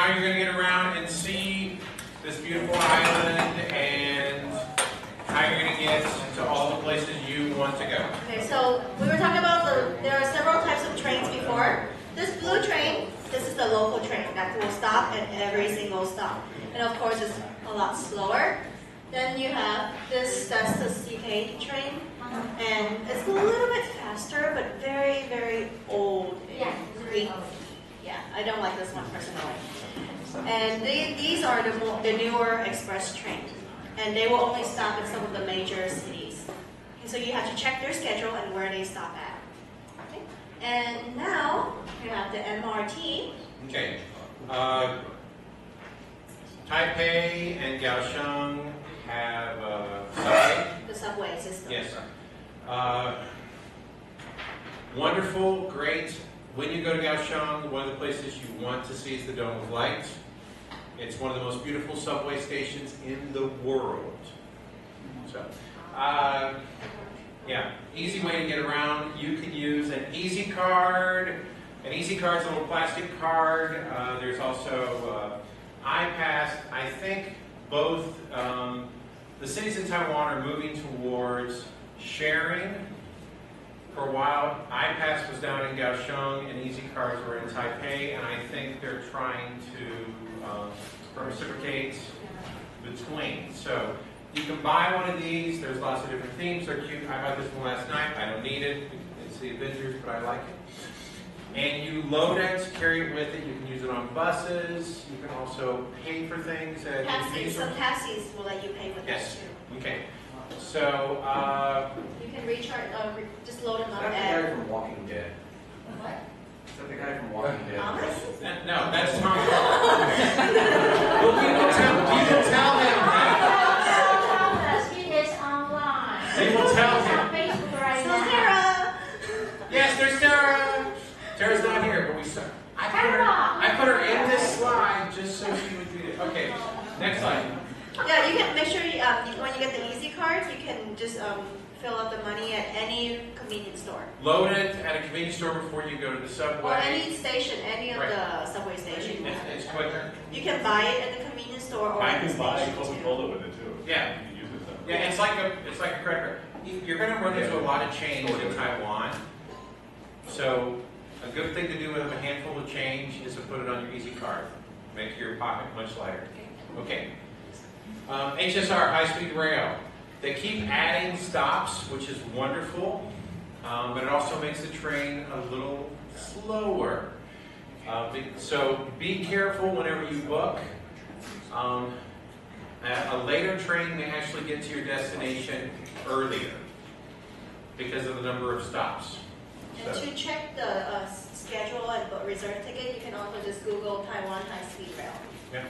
now you're going to get around and see this beautiful island and how you're going to get to all the places you want to go. Okay, so we were talking about there are several types of trains before. This blue train, this is the local train that will stop at every single stop. And of course it's a lot slower. Then you have this, that's the CK train. And it's a little bit faster, but very, very old. Yeah. Yeah, I don't like this one personally. And these are the newer express trains. And they will only stop in some of the major cities. And so you have to check their schedule and where they stop at. Okay. And now you have the MRT. Okay. Taipei and Kaohsiung have subway. The subway system. Yes. Wonderful, great. When you go to Kaohsiung, one of the places you want to see is the Dome of Light. It's one of the most beautiful subway stations in the world. So, yeah, easy way to get around. You can use an Easy Card. An Easy Card's a little plastic card. There's also iPass. I think both the cities in Taiwan are moving towards sharing. For a while, iPass was down in Kaohsiung and Easy Cards were in Taipei, and I think they're trying to reciprocate between. So you can buy one of these. There's lots of different themes. They're cute. I bought this one last night. I don't need it. It's the Avengers, but I like it. And you load it, carry it with it. You can use it on buses. You can also pay for things. Taxis, some taxis will let you pay with Yes. this too. Okay. So, You can recharge, just load them Is up that the at... guy from Walking Dead? What? Is that the guy from Walking Dead? Thomas? no, that's Tom. Well, people tell him that. He is online. People tell He's him. on Facebook right So now. Sarah! Yes, there's Sarah. Sarah's not here, but we saw. I put her in this slide just so she would read it. Okay, next slide. Yeah, you can make sure when you get the Easy Cards, you can just fill out the money at any convenience store. Load it at a convenience store before you go to the subway. Or any station, any of Right. the subway stations. It's quicker. You can buy it at the convenience store or I at the can buy station too. Coca-Cola with it too. Yeah. You can use it though. Yeah, it's like a credit card. You're going to run into a lot of change in Taiwan. So a good thing to do with a handful of change is to put it on your Easy Card. Make your pocket much lighter. Okay. HSR, high-speed rail. They keep adding stops, which is wonderful, but it also makes the train a little slower. So be careful whenever you book. A later train may actually get to your destination earlier because of the number of stops. And to check the schedule and reserve ticket, you can also just Google Taiwan high-speed rail. Yeah.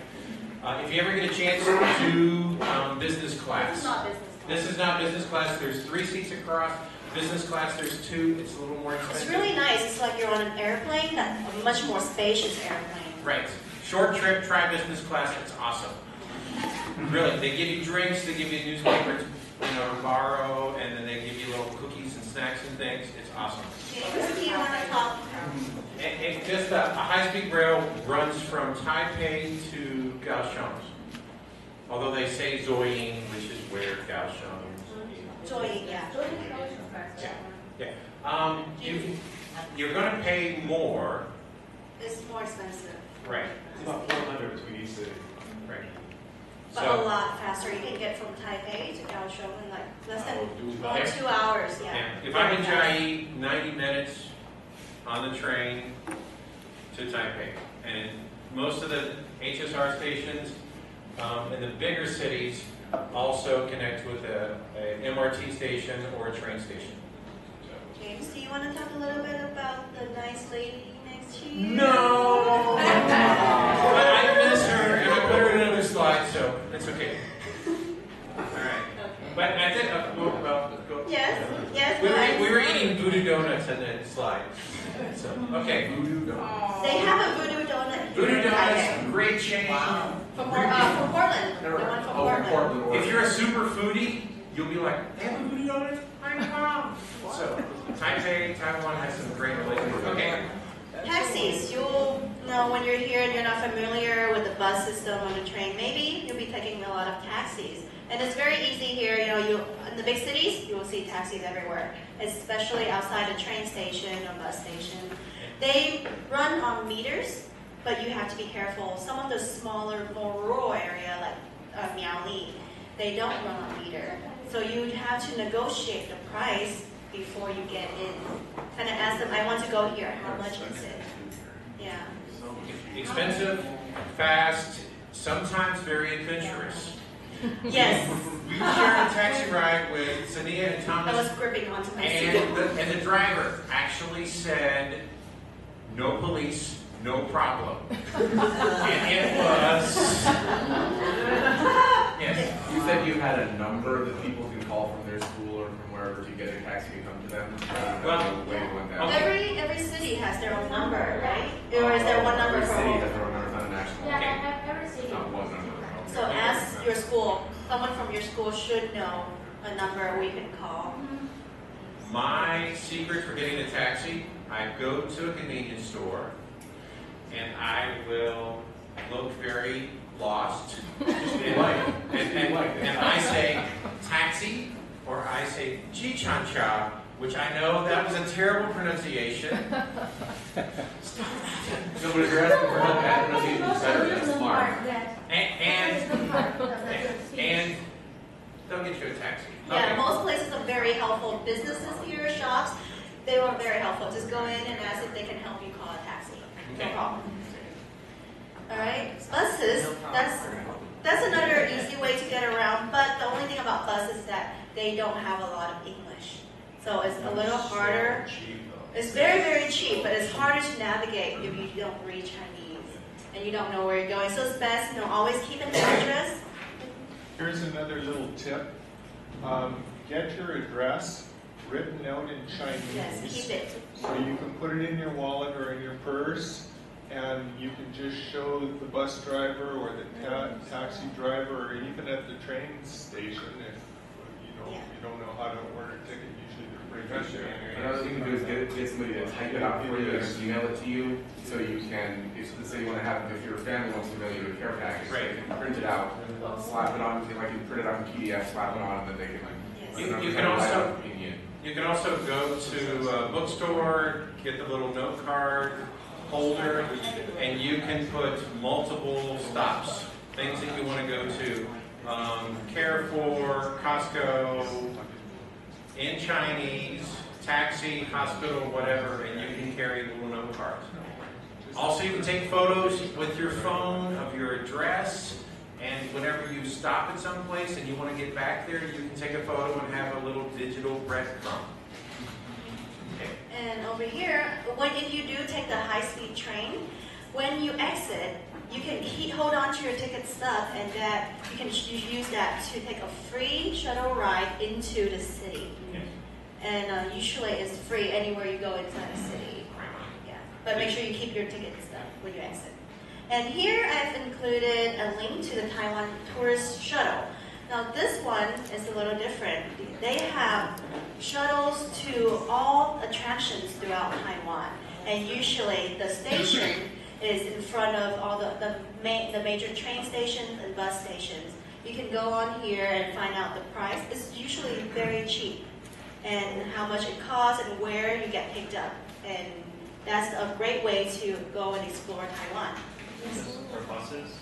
If you ever get a chance to do business class. This is not business class. This is not business class. There's 3 seats across. Business class, there's 2. It's a little more expensive. It's really nice. It's like you're on an airplane, a much more spacious airplane. Right. Short trip, try business class. It's awesome. Really, they give you drinks, they give you newspapers, to borrow, and then they give you little cookies and snacks and things. It's awesome. Okay, do you want to talk? It's just a high-speed rail runs from Taipei to Kaohsiung. Although they say Zoying, which is where Kaohsiung is. Joy, yeah. You're going to pay more. It's more expensive, Right. It's about 400 between each city. Right. but a lot faster. You can get from Taipei to Kaohsiung in like less than Yeah. 2 hours. Yeah. Yeah. If I'm in Chiayi, 90 minutes on the train to Taipei. And most of the HSR stations in the bigger cities also connect with an MRT station or a train station. James, do you want to talk a little bit about the nice lady next to you? No! I miss her and I put her in another slide, so it's okay. Alright. Okay. But I think, go. Yes, yes. We were eating voodoo donuts in that slide. So, okay, voodoo donuts. They have a voodoo donut. Voodoo here in donuts, Taipei. great chain. From Portland. The one from Portland. If you're a super foodie, you'll be like, they have a voodoo donut? I know. So, Taipei, Taiwan has some great relationships. Okay. Taxis, you'll know when you're here and you're not familiar bus system on the train, maybe you'll be taking a lot of taxis. And it's very easy here, you know, in the big cities, you will see taxis everywhere, especially outside the train station or bus station. They run on meters, but you have to be careful. Some of the smaller, more rural area, like Miaoli, they don't run on meter. So you have to negotiate the price before you get in. Kind of ask them, I want to go here, how much is it? Yeah. Expensive, fast, sometimes very adventurous. Yes. We shared a taxi ride with Sania and I was Thomas, gripping onto my seat. and the driver actually said, no police, no problem. And it was, yes. You said you had a number that people can call from their school or from wherever to get a taxi to come to them? Well, the way it went down. okay. Every city has their own number, right? Or is there one number Every for city all? has their own number, it's not a national. Yeah, every It's city. not one number. So ask your school. Someone from your school should know a number we can call. My secret for getting a taxi, I go to a convenience store and I will look very lost. And I say taxi, or I say chichancha, which I know that was a terrible pronunciation. No, but if you're asking for help, that pronunciation is better than smart. And they'll get you a taxi. Yeah, Okay. most places are very helpful. Businesses here, shops, they were very helpful. Just go in and ask if they can help you call a taxi. No Okay. problem. All right, buses, that's another easy way to get around, but the only thing about buses is that they don't have a lot of English. So it's a little harder. It's very, very cheap, but it's harder to navigate if you don't read Chinese and you don't know where you're going. So it's best, you know, always keep an address. Here's another little tip. Get your address written out in Chinese. Yes, keep it. So you can put it in your wallet or in your purse, and you can just show the bus driver or the taxi driver, or even at the train station if Yeah. you don't know how to order a ticket. Usually they're pretty good there. Another thing to do is get somebody to type it out for you and email it to you, so you can, let's say you want to have, if your family wants to mail you a care package, Right. they can print it out, slap it on, like you print it out in PDF, slap it on, and then they can Yes. You can also- You can also go to a bookstore, get the little note card holder, and you can put multiple stops, things that you want to go to. Carrefour, Costco, in Chinese, taxi, hospital, whatever, and you can carry little note cards. Also, you can take photos with your phone of your address, and whenever you stop at some place and you want to get back there, you can take a photo and have a little digital breadcrumb. Okay. And over here, if you do take the high-speed train, when you exit, you can hold on to your ticket stub, and that you can use that to take a free shuttle ride into the city. Yes. And usually it's free anywhere you go inside the city. Yeah, but make sure you keep your ticket stub when you exit. And here I've included a link to the Taiwan Tourist Shuttle. Now this one is a little different. They have shuttles to all attractions throughout Taiwan, and usually the station is in front of all the major train stations and bus stations. You can go on here and find out the price. It's usually very cheap, and how much it costs and where you get picked up. And that's a great way to go and explore Taiwan. For buses,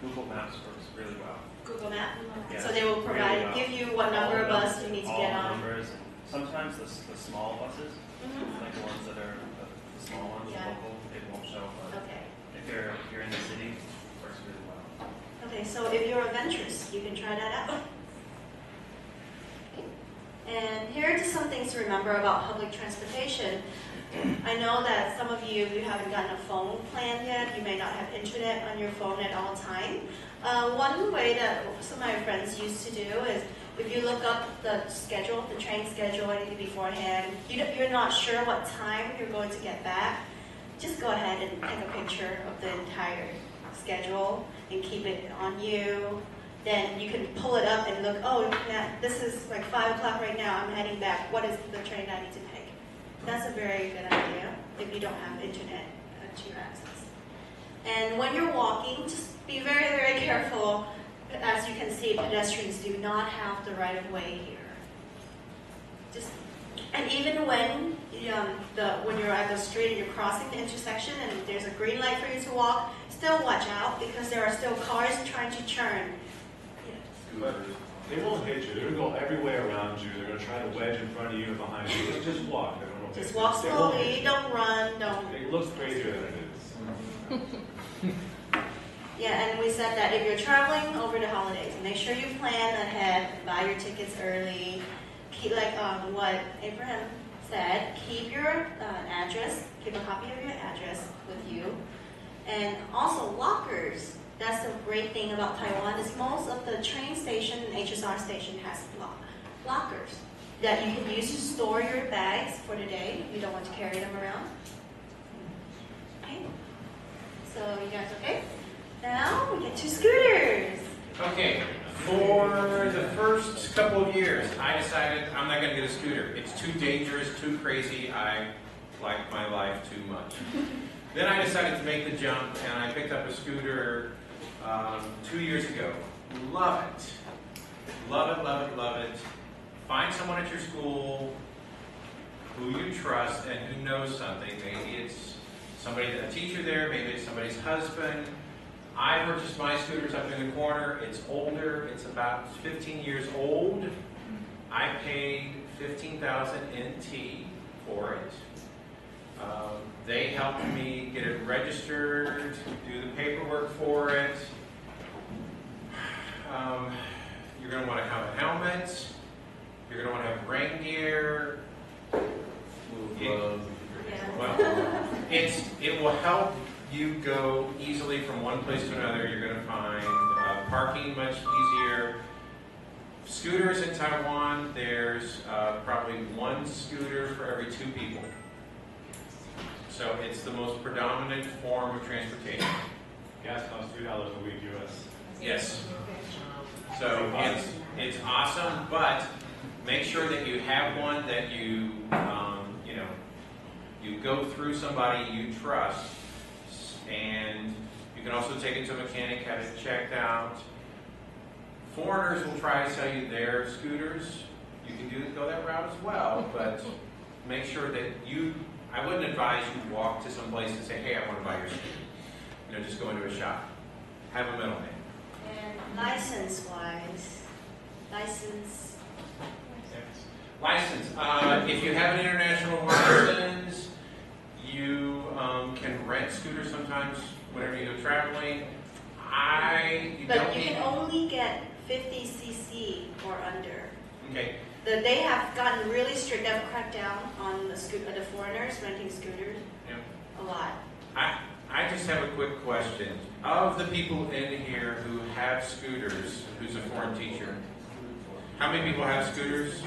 Google Maps works really well. Google Map. Yeah, So they will provide, really well. give you what number of bus you need to get All the on. numbers, and sometimes the small buses, Mhm. like the ones that are the small ones, Yeah. local, it won't show. But Okay. if you're in the city, it works really well. Okay, so if you're adventurous, you can try that out. And here are just some things to remember about public transportation. I know that some of you haven't gotten a phone plan yet. You may not have internet on your phone at all time. One way that some of my friends used to do is if you look up the schedule, the train schedule, anything beforehand, you're not sure what time you're going to get back, just go ahead and take a picture of the entire schedule and keep it on you. Then you can pull it up and look, oh, yeah, this is like 5 o'clock right now, I'm heading back. What is the train I need to take? That's a very good idea if you don't have internet to your access. And when you're walking, just be very, very careful. As you can see, pedestrians do not have the right of way here. And even when when you're at the street and you're crossing the intersection and there's a green light for you to walk, still watch out because there are still cars trying to turn. But they won't hit you. They're going to go every way around you. They're going to try to wedge in front of you and behind you. Just walk. They don't Just hit walk you. They won't hit slowly, you. don't run, don't. It looks crazier than it is. Yeah, and we said that if you're traveling over the holidays, make sure you plan ahead, buy your tickets early. Keep, like what Abraham said, keep your address, keep a copy of your address with you. And also lockers. That's the great thing about Taiwan is most of the train station and HSR station has lockers that you can use to store your bags for the day. You don't want to carry them around. Okay. So you guys okay? Now we get to scooters. Okay, for the first couple of years, I decided I'm not going to get a scooter. It's too dangerous, too crazy. I like my life too much. Then I decided to make the jump, and I picked up a scooter 2 years ago. Love it. Love it, love it, love it. Find someone at your school who you trust and who knows something. Maybe it's somebody, a teacher there, maybe it's somebody's husband. I purchased my scooters up in the corner. It's older. It's about 15 years old. I paid 15,000 NT for it. They helped me get it registered, do the paperwork for it. You're going to want to have a helmet. You're going to want to have rain gear. Well, it will help you go easily from one place to another. You're going to find parking much easier. Scooters in Taiwan, there's probably one scooter for every 2 people. So it's the most predominant form of transportation. Gas costs $2 a week US. Yes. So it's awesome, but make sure that you have one that you you go through somebody you trust, and you can also take it to a mechanic, have it checked out. Foreigners will try to sell you their scooters. You can go that route as well, but make sure that I wouldn't advise you walk to some place and say, hey, I want to buy your scooter. Just go into a shop. Have a middleman. And license-wise, license. License. If you have an international license, you can rent scooters sometimes whenever you go traveling. But you can only get 50 cc or under. Okay. They have gotten really strict. They've cracked down on the foreigners renting scooters. Yeah. A lot. I just have a quick question. Of the people in here who have scooters, who's a foreign teacher, how many people have scooters?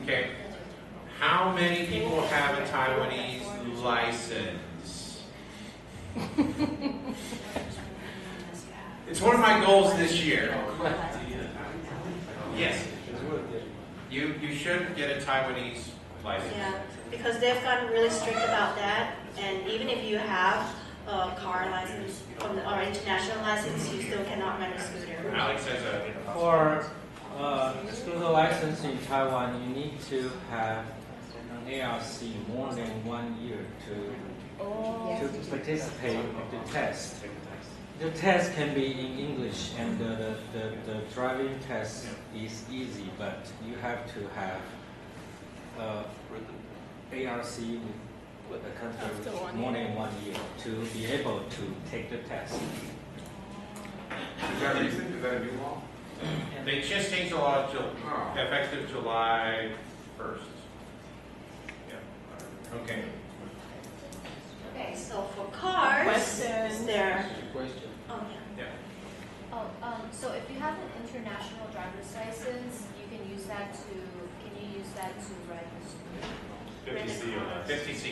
Okay. How many people have a Taiwanese license? It's one of my goals this year. Yes. You should get a Taiwanese license. Yeah, because they've gotten really strict about that. And even if you have a car license or international license, you still cannot rent a scooter. Alex has For scooter license in Taiwan, you need to have an ARC more than 1 year to participate in the test. The test can be in English, and the driving test is easy, but you have to have ARC with the country more than 1 year to be able to take the test. Is that recent? Is that a new law? They just changed the law effective July 1st. Yeah. Okay. Okay, so for cars, Questions? there. Question. Oh yeah. So if you have an international driver's license, you can use that to rent a scooter? 50C or less. 50C.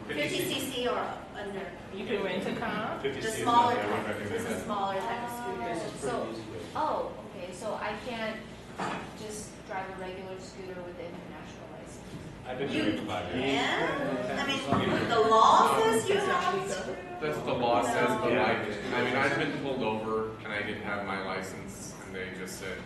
50 cc or under. You can rent a car? 50C The is smaller nothing. I type. wouldn't This recommend is that. smaller type of scooter. So, oh, okay, so I can't just drive a regular scooter with the international license? I've been You doing it for 5 years. can. I mean, the law says you have to. That's what the law says, but Yeah. I mean, I've been pulled over and I didn't have my license and they just said,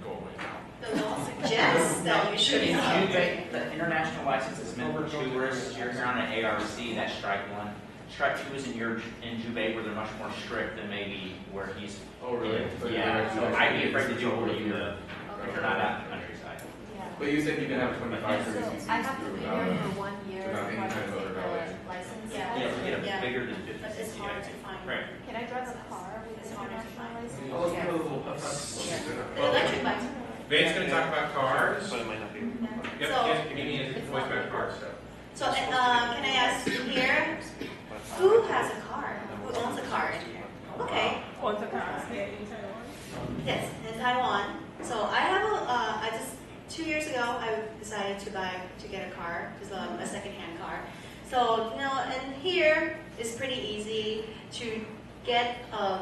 go away now. The law suggests that you should In have. Jubei, the international license is meant for tourists. You're here on an ARC, that's strike one. Strike two is in Jubei where they're much more strict than maybe where he's. Oh, really? Yeah, so I'd be afraid to do it where you live, if Okay. you're not out in the countryside. Yeah. But you said you can have 25 So 30 I have to be without here a- for 1 year without any before I kind can of other take validation. the license. Yeah. You have to get Yeah. a bigger than 50 But it's cc, hard I to think. find. Right. Can I drive a car with It's harder to international find. license? Oh, Yeah. The electric bikes. Vade's gonna talk about cars. But it might not be. Yep, So- yes, you need a voice about cars, so. So, can I ask you here, who has a car? Who owns a car in here? Okay. Yes, in Taiwan. So I have I just 2 years ago I decided to get a car, just a second-hand car. So and here it's pretty easy to get a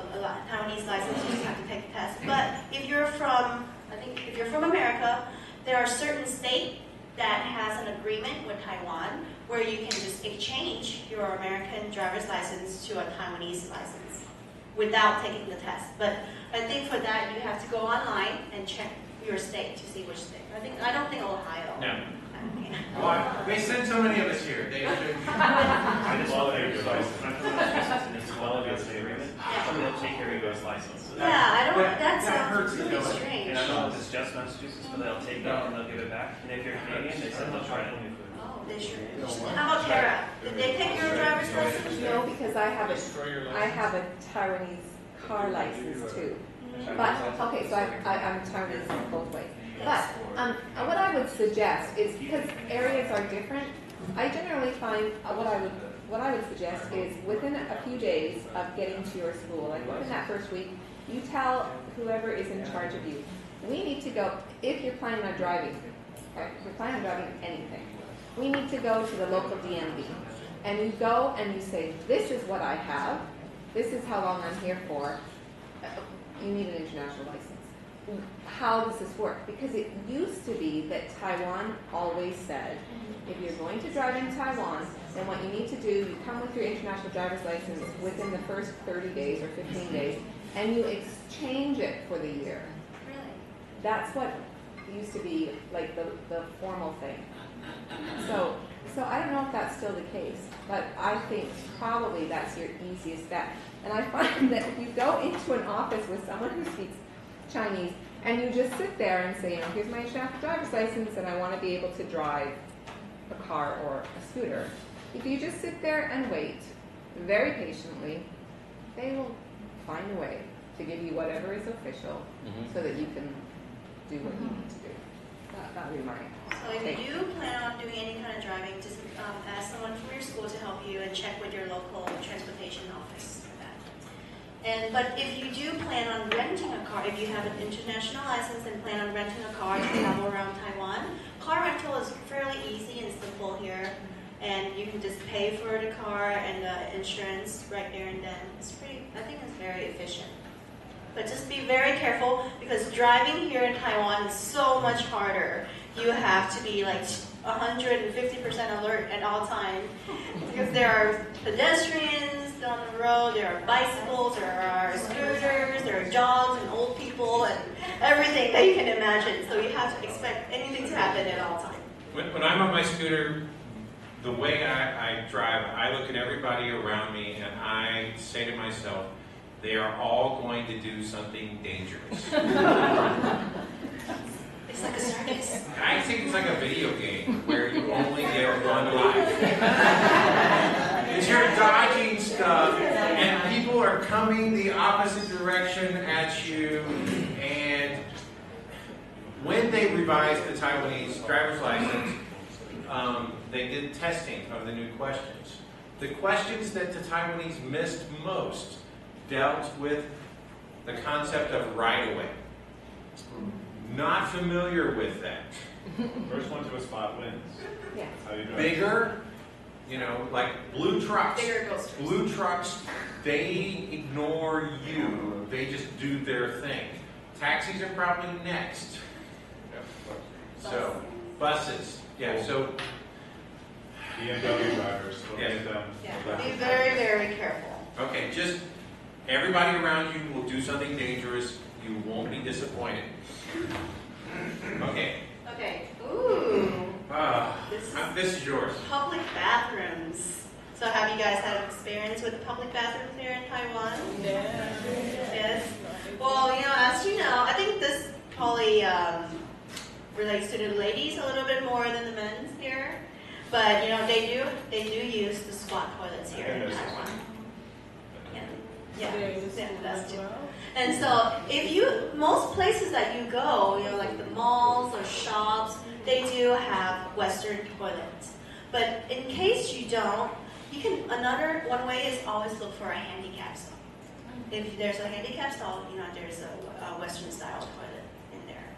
Taiwanese license. You just have to take the test. But if you're from America, there are certain states that has an agreement with Taiwan where you can just exchange your American driver's license to a Taiwanese license without taking the test. But I think for that you have to go online and check your state to see which state. I don't think Ohio. No. Okay. Why? They send so many of us here. They should. I just want to take your license. When I come to Massachusetts and it's well against the agreement, somebody will take care of your U.S. license. Yeah, I don't. That- That that hurts sounds to really know. strange. And I don't know if it's just Massachusetts, but they'll take it and they'll give it back. And if you're Canadian, they said they'll try it. Oh, they should. How about Tara? Did they take your driver's license? No, because I have Destroy your I license. have a Taiwanese car license too. But, okay, so I'm Taiwanese both ways. But what I would suggest is, because areas are different, I generally find what I would suggest is within a few days of getting to your school, like within that first week, you tell whoever is in charge of you, we need to go, if you're planning on driving, okay, if you're planning on driving anything, we need to go to the local DMV. And you go and you say, this is what I have, this is how long I'm here for, you need an international license. How does this work? Because it used to be that Taiwan always said, if you're going to drive in Taiwan, then what you need to do, you come with your international driver's license within the first 30 days or 15 days, and you exchange it for the year. Really? That's what used to be like the formal thing. So I don't know if that's still the case, but I think probably that's your easiest bet. And I find that if you go into an office with someone who speaks Chinese, and you just sit there and say, here's my international driver's license, and I want to be able to drive a car or a scooter. If you just sit there and wait very patiently, they will find a way to give you whatever is official so that you can do what you need to do. That would be my So if you do plan on doing any kind of driving, just ask someone from your school to help you and check with your local transportation office for that. But if you do plan on renting a car, if you have an international license and plan on renting a car to travel around Taiwan, car rental is fairly easy and simple here. And you can just pay for the car and the insurance right there and then. I think it's very efficient. But just be very careful because driving here in Taiwan is so much harder. You have to be like 150% alert at all times because there are pedestrians on the road, there are bicycles, there are scooters, there are dogs and old people and everything that you can imagine. So you have to expect anything to happen at all times. When I'm on my scooter, the way I drive, I look at everybody around me and I say to myself, they are all going to do something dangerous. It's like a circus. I think it's like a video game where you only get one life. Because you're dodging stuff and people are coming the opposite direction at you. And when they revised the Taiwanese driver's license, they did testing of the new questions. The questions that the Taiwanese missed most dealt with the concept of right-of-way. Not familiar with that. First one to a spot wins. Yeah. That's how you do it. Bigger, like blue trucks. Bigger ghost tours. Blue trucks, they ignore you. They just do their thing. Taxis are probably next. So, buses. Yeah, so BMW drivers, look Yeah. at them. Yeah, be very, very careful. Okay, just everybody around you will do something dangerous. You won't be disappointed. Okay. Okay. Ooh. This is yours. Public bathrooms. So have you guys had experience with the public bathrooms here in Taiwan? Yes. Well, as you know, I think this probably relates to the ladies a little bit more than the men's here. But they do use the squat toilets here in Taiwan. Yeah, that's too. And so most places that you go, like the malls or shops, they do have Western toilets. But in case you don't, one way is always look for a handicap stall. If there's a handicap stall, there's a Western style toilet in there.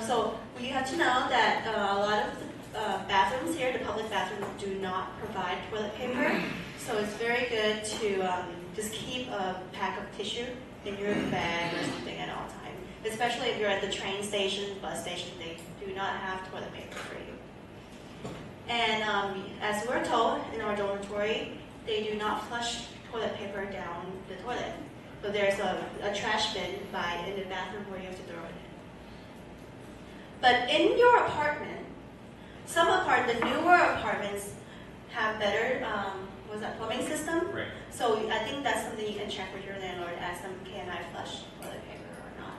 So you have to know that a lot of the bathrooms here, the public bathrooms, do not provide toilet paper. So it's very good to just keep a pack of tissue in your bag or something at all times. Especially if you're at the train station, bus station, they do not have toilet paper for you. And as we're told in our dormitory, they do not flush toilet paper down the toilet. So there's a trash bin in the bathroom where you have to throw it in. But in your apartment, the newer apartments have better plumbing system. Right. So I think that's something you can check with your landlord, ask them, can I flush toilet paper or not?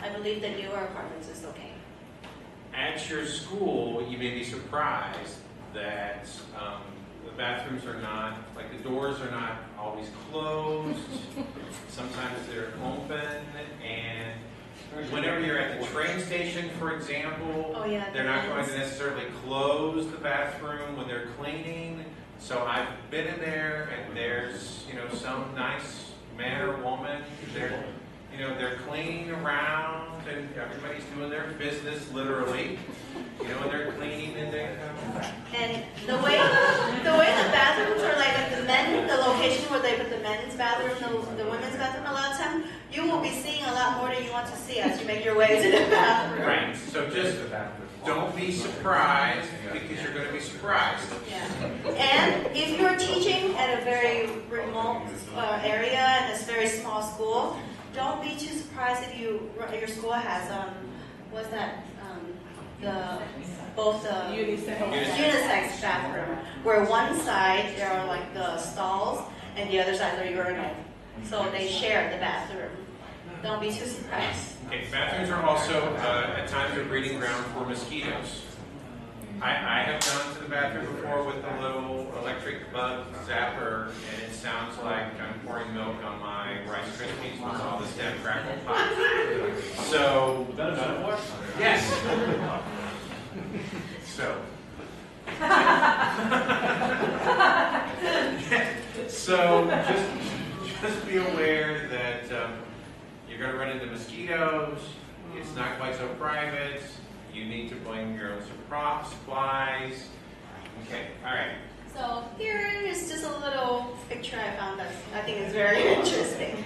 I believe the newer apartments is okay. At your school, you may be surprised that the bathrooms are not, like the doors are not always closed. Sometimes they're open, and whenever you're at the train station, for example, they're not going to necessarily close the bathroom when they're cleaning. So I've been in there, and there's some nice man or woman. They're cleaning around, and everybody's doing their business literally. And they're cleaning, and they come back. And the way the bathrooms are like the location where they put the men's bathroom, the women's bathroom, a lot of time, you will be seeing a lot more than you want to see as you make your way to the bathroom. Right. So just don't be surprised, because you're going to be surprised. Yeah. And if you're teaching at a very remote area and it's a very small school, don't be too surprised if your school has both the unisex bathroom, where one side there are like the stalls and the other side are urinal. So they share the bathroom. Don't be too surprised. Okay, bathrooms are also at times a breeding ground for mosquitoes. I have gone to the bathroom before with a little electric bug zapper, and it sounds like I'm pouring milk on my Rice Krispies with all the stem crackle pop. So, yes. So just be aware that you're going to run into mosquitoes. It's not quite so private. You need to bring your own supplies. Okay, all right. So here is just a little picture I found that I think is very interesting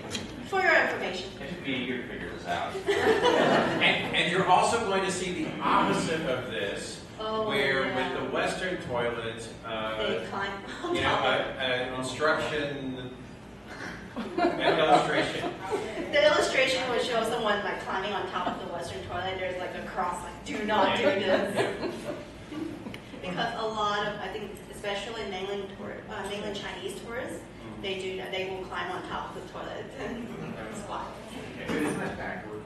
for your information. It'd be eager to figure this out. And you're also going to see the opposite of this, where yeah. with the Western toilets, They climb on you know, top. an instruction, an illustration. The illustration would show someone like climbing on top of the Western toilet. There's like a cross, like do not do this. Because a lot of, I think, especially mainland Chinese tourists, they do that. They will climb on top of the toilet and squat. But isn't that backward?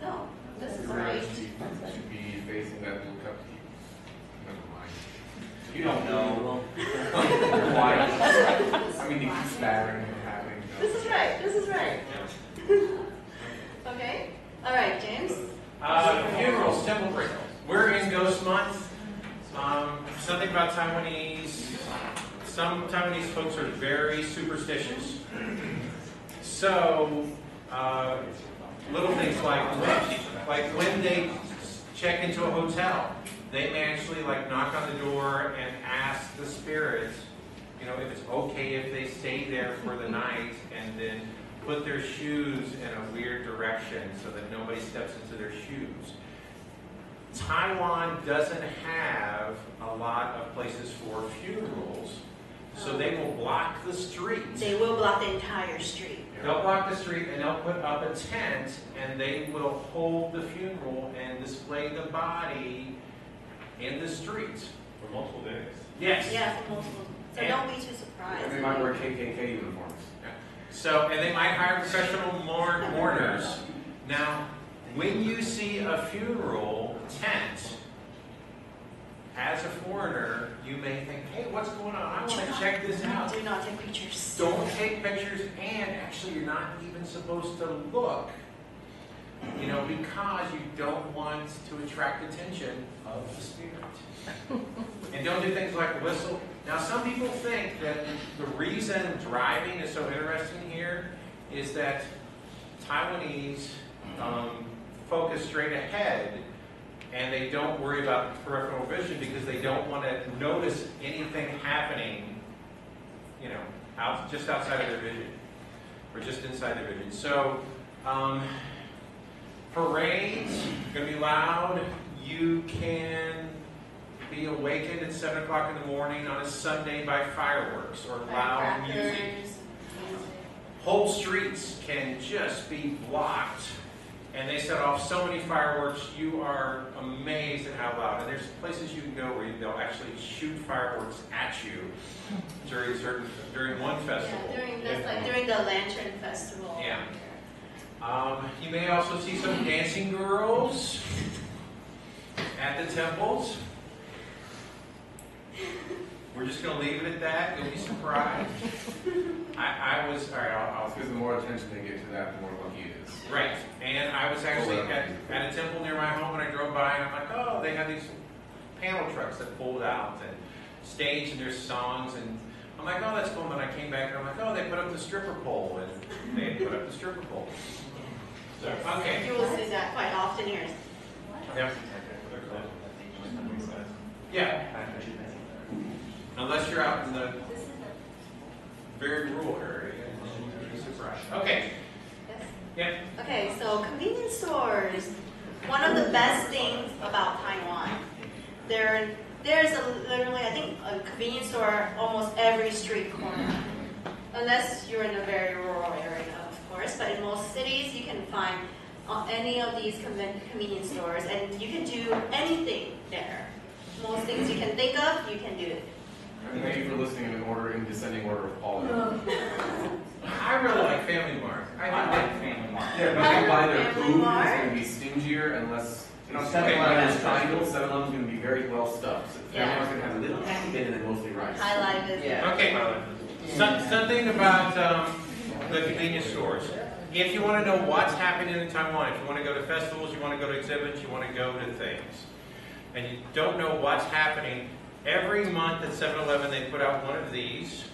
No, this is Your right. should be facing that little cup. Never mind. You don't know. Why? I mean, you keep spattering and having. This is right. This is right. Okay. All right, James. Funerals, temple break. We're in Ghost Month. Something about Taiwanese. Some Taiwanese folks are very superstitious. So, little things like when they check into a hotel, they may actually like knock on the door and ask the spirits, you know, if it's okay if they stay there for the night, and then put their shoes in a weird direction so that nobody steps into their shoes. Taiwan doesn't have a lot of places for funerals, So they will block the street. They will block the entire street. They'll block the street and they'll put up a tent and they will hold the funeral and display the body in the streets. For multiple days. Yes. Yeah, for multiple. So And- don't be too surprised. And they might wear KKK uniforms. So, and they might hire professional mourners. Now, when you see a funeral tent, as a foreigner, you may think, hey, what's going on? I want to check this out. Do not take pictures. Don't take pictures, and actually you're not even supposed to look, you know, because you don't want to attract attention of the spirit. And don't do things like whistle. Now, some people think that the reason driving is so interesting here is that Taiwanese focus straight ahead, and they don't worry about peripheral vision because they don't want to notice anything happening, you know, just outside of their vision, or just inside their vision. So, parades going to be loud. You can be awakened at 7 o'clock in the morning on a Sunday by fireworks or loud music. Firecrackers, Whole streets can just be blocked, and they set off so many fireworks, you are amazed at how loud. And there's places you can go where they'll actually shoot fireworks at you during one festival. Yeah, during the Lantern Festival. Yeah. You may also see some dancing girls at the temples. We're just going to leave it at that. You'll be surprised. I was, all right, I'll Because the more attention they get to that, the more lucky it is. right. And I was actually at a temple near my home, and I drove by, and I'm like, oh, they have these panel trucks that pulled out and stage, and there's songs, and I'm like, oh, that's cool. And then I came back, and I'm like, oh, they put up the stripper pole, and they put up the stripper pole. So, okay. You will see that quite often here. Yep. Yeah. Unless you're out in the very rural area, you'll be surprised. Okay. Yeah. Okay, so convenience stores. One of the best things about Taiwan, there's literally, I think, a convenience store almost every street corner. Unless you're in a very rural area, of course. But in most cities, you can find any of these convenience stores, and you can do anything there. Most things you can think of, you can do it. And thank you for listening in descending order of Paul. I really like Family Mart. I like Family Mart. Yeah, but they buy their Family food, it's Mart? going to be stingier unless, you know, 7-Eleven is is triangle, 7-Eleven's going to be very well stuffed. So Yeah. Family Mart's going to have a little tiny bit and then mostly rice. Highlight it. Yeah. Okay. Something about the convenience stores. If you want to know what's happening in Taiwan, if you want to go to festivals, you want to go to exhibits, you want to go to things, and you don't know what's happening, every month at 7-Eleven they put out one of these.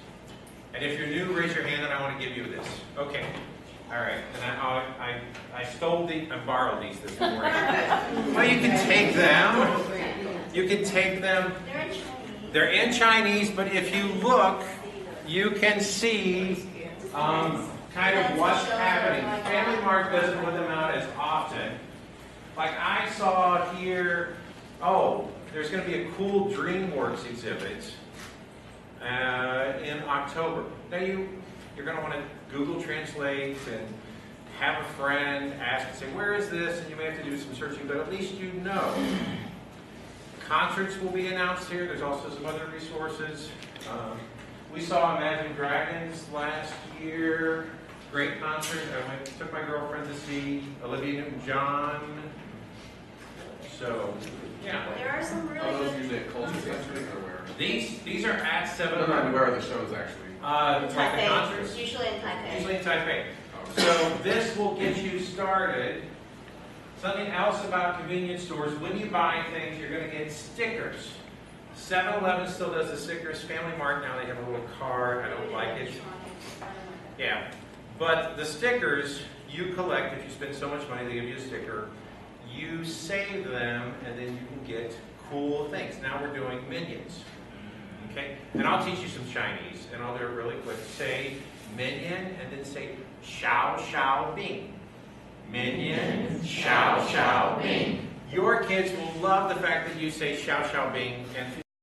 And if you're new, raise your hand and I want to give you this. Okay. All right. And I borrowed these this morning. Well, you can take them. You can take them. They're in Chinese. They're in Chinese, but if you look, you can see kind of what's happening. Family Mart doesn't put them out as often. Like I saw here, oh, there's going to be a cool DreamWorks exhibit in October. Now you're going to want to Google Translate and have a friend ask and say, where is this? And you may have to do some searching, but at least you know. Concerts will be announced here. There's also some other resources. We saw Imagine Dragons last year. Great concert. I took my girlfriend to see Olivia Newton-John. So, yeah. There are some really Are those good. usually at Culture Center or where? These are at No, 7-Eleven. where are the shows actually? Like the Taipei. concerts. Usually in Taipei. Usually in Taipei. So this will get you started. Something else about convenience stores, when you buy things, you're going to get stickers. 7-Eleven still does the stickers. Family Mart, now they have a little card. I don't like it. Yeah. But the stickers you collect, if you spend so much money, they give you a sticker. You save them, and then you can get cool things. Now we're doing Minions. Okay? And I'll teach you some Chinese, and I'll do it really quick. Say Minion, and then say Xiao Xiao Bing. Minion, Xiao Xiao Bing. Your kids will love the fact that you say Xiao Xiao Bing, and